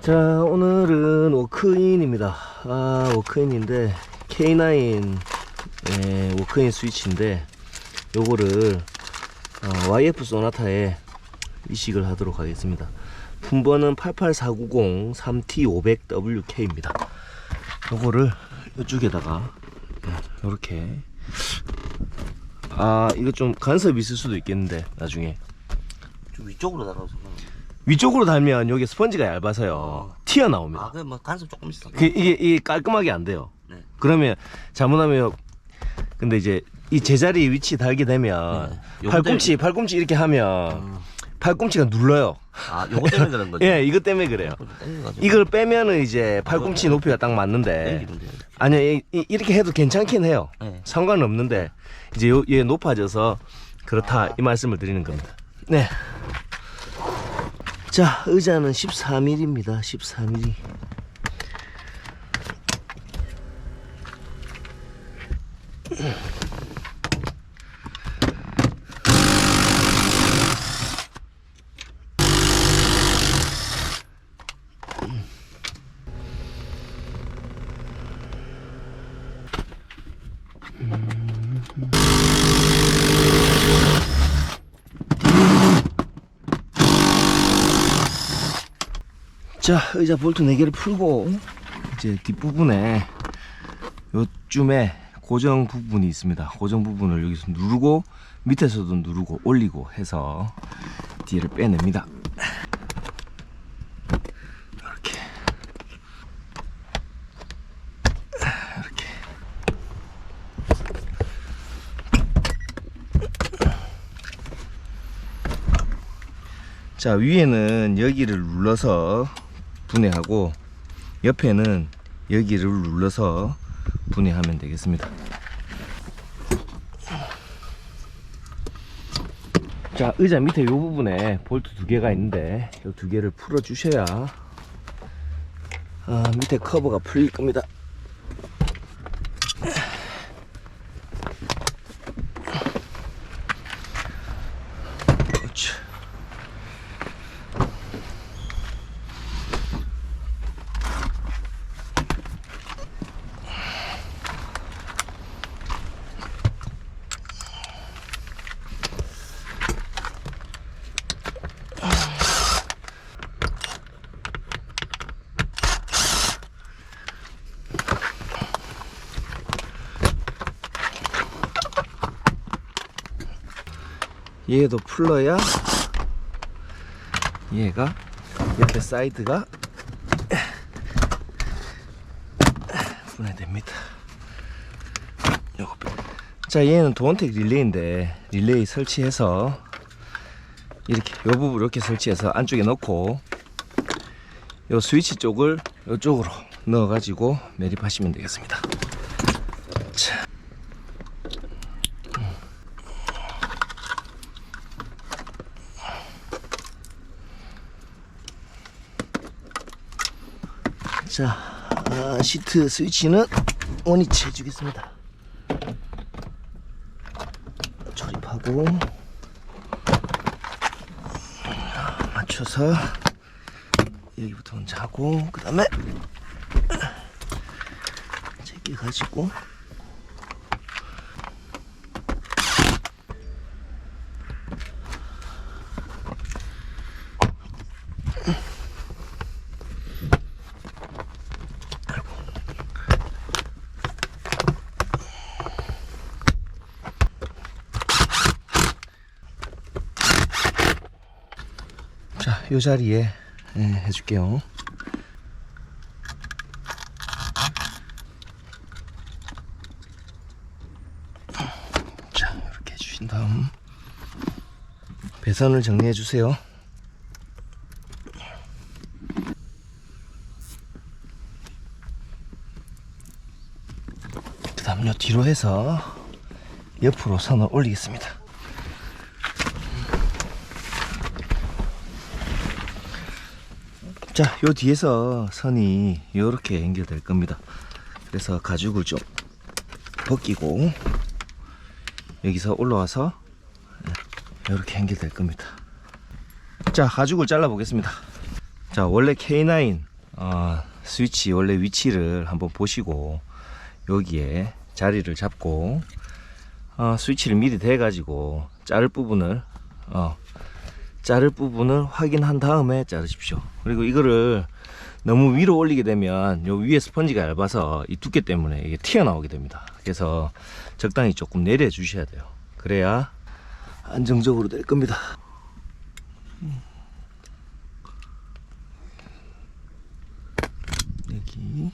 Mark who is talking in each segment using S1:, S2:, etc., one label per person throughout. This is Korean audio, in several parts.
S1: 자, 오늘은 워크인입니다. 워크인인데 K9 워크인 스위치인데 요거를 YF 소나타에 이식을 하도록 하겠습니다. 품번은 88490 3T500WK입니다. 요거를 이쪽에다가 요렇게 이거 좀 간섭이 있을 수도 있겠는데 나중에
S2: 좀 위쪽으로 달아서.
S1: 위쪽으로 달면 여기 스펀지가 얇아서요 튀어나옵니다.
S2: 그래 뭐 간섭 조금 있어.
S1: 이게 깔끔하게 안 돼요.
S2: 네.
S1: 그러면 잘못하면 근데 이제 이 제자리 위치 달게 되면
S2: 네.
S1: 팔꿈치 이렇게 하면 팔꿈치가 눌러요.
S2: 요거 때문에 그런 거죠?
S1: 예, 이것 때문에 그래요. 이걸 빼면은 이제 팔꿈치 높이가 딱 맞는데 아니요, 이렇게 해도 괜찮긴 해요.
S2: 네.
S1: 상관은 없는데 이제 얘 높아져서 그렇다 이 말씀을 드리는 겁니다. 네. 자, 의자는 14mm입니다. 14mm. 자, 의자 볼트 4개를 풀고 이제 뒷부분에 요쯤에 고정 부분이 있습니다. 고정 부분을 여기서 누르고 밑에서도 누르고 올리고 해서 뒤를 빼냅니다. 이렇게 이렇게. 자, 위에는 여기를 눌러서 분해하고 옆에는 여기를 눌러서 분해하면 되겠습니다. 자, 의자 밑에 이 부분에 볼트 2개가 있는데 이 2개를 풀어 주셔야 밑에 커버가 풀릴 겁니다. 그렇죠. 얘도 풀러야 얘가 옆에 사이드가 분해됩니다. 자, 얘는 도원텍 릴레이인데 릴레이 설치해서 이렇게 요 부분 이렇게 설치해서 안쪽에 넣고 요 스위치 쪽을 이쪽으로 넣어 가지고 매립하시면 되겠습니다. 자. 자, 시트 스위치는 원위치 해주겠습니다. 조립하고 맞춰서 여기부터 먼저 하고 그 다음에 제껴 가지고 요 자리에 해줄게요. 자, 이렇게 해주신 다음 배선을 정리해 주세요. 그 다음 요 뒤로 해서 옆으로 선을 올리겠습니다. 자, 요 뒤에서 선이 이렇게 연결될 겁니다. 그래서 가죽을 좀 벗기고 여기서 올라와서 이렇게 연결될 겁니다. 자, 가죽을 잘라 보겠습니다. 자, 원래 K9 스위치 원래 위치를 한번 보시고 여기에 자리를 잡고 스위치를 미리 대 가지고 자를 부분을 확인한 다음에 자르십시오. 그리고 이거를 너무 위로 올리게 되면 요 위에 스펀지가 얇아서 이 두께 때문에 이게 튀어나오게 됩니다. 그래서 적당히 조금 내려 주셔야 돼요. 그래야 안정적으로 될 겁니다. 여기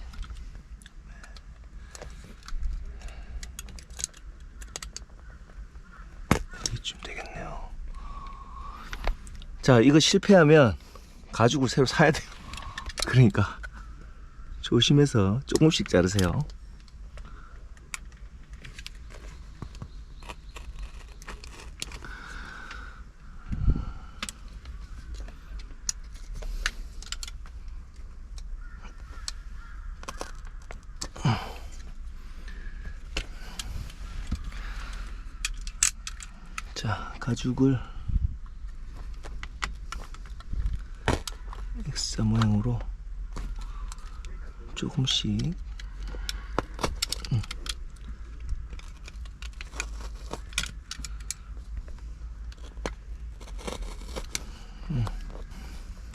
S1: 여기쯤 되겠네요. 자, 이거 실패하면 가죽을 새로 사야 돼요. 그러니까 조심해서 조금씩 자르세요. 자, 가죽을 X 모양으로 조금씩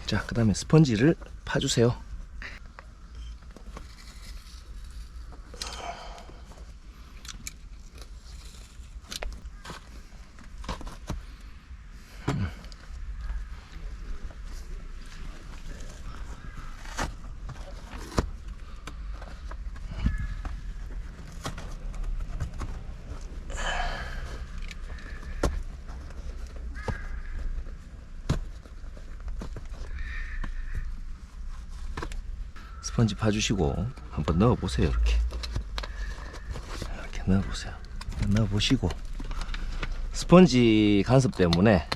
S1: 자, 그 다음에 스펀지를 파주세요. 스펀지 파주시고 한번 넣어보세요. 이렇게 넣어보세요. 넣어보시고 스펀지 간섭 때문에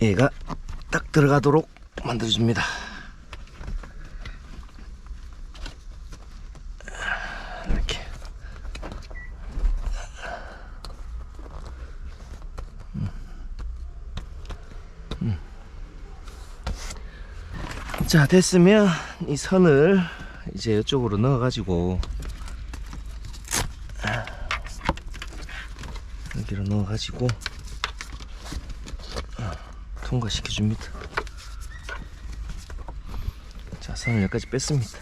S1: 얘가 딱 들어가도록 만들어줍니다. 이렇게 자, 됐으면 이 선을 이제 이쪽으로 넣어 가지고 여기로 넣어 가지고 통과시켜 줍니다. 자, 선을 여기까지 뺐습니다.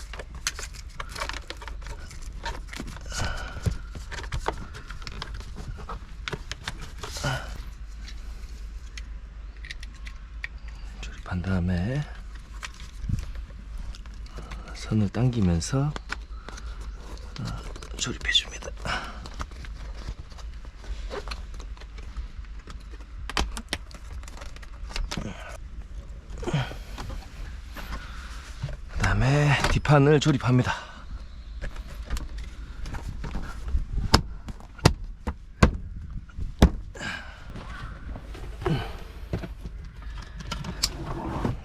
S1: 조립한 다음에 선을 당기면서 조립해 줍니다. 그 다음에 뒷판을 조립합니다.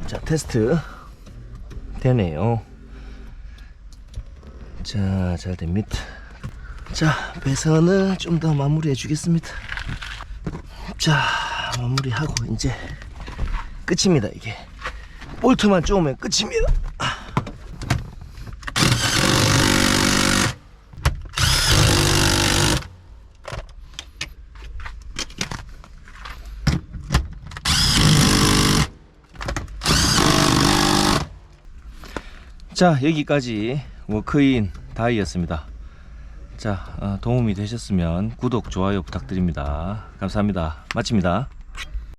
S1: 자, 테스트 되네요. 자, 잘 됩니다. 자, 배선을 좀 더 마무리해 주겠습니다. 자, 마무리하고 이제 끝입니다. 이게 볼트만 쪼으면 끝입니다. 자, 여기까지 워크인 다이였습니다. 자, 도움이 되셨으면 구독, 좋아요 부탁드립니다. 감사합니다. 마칩니다.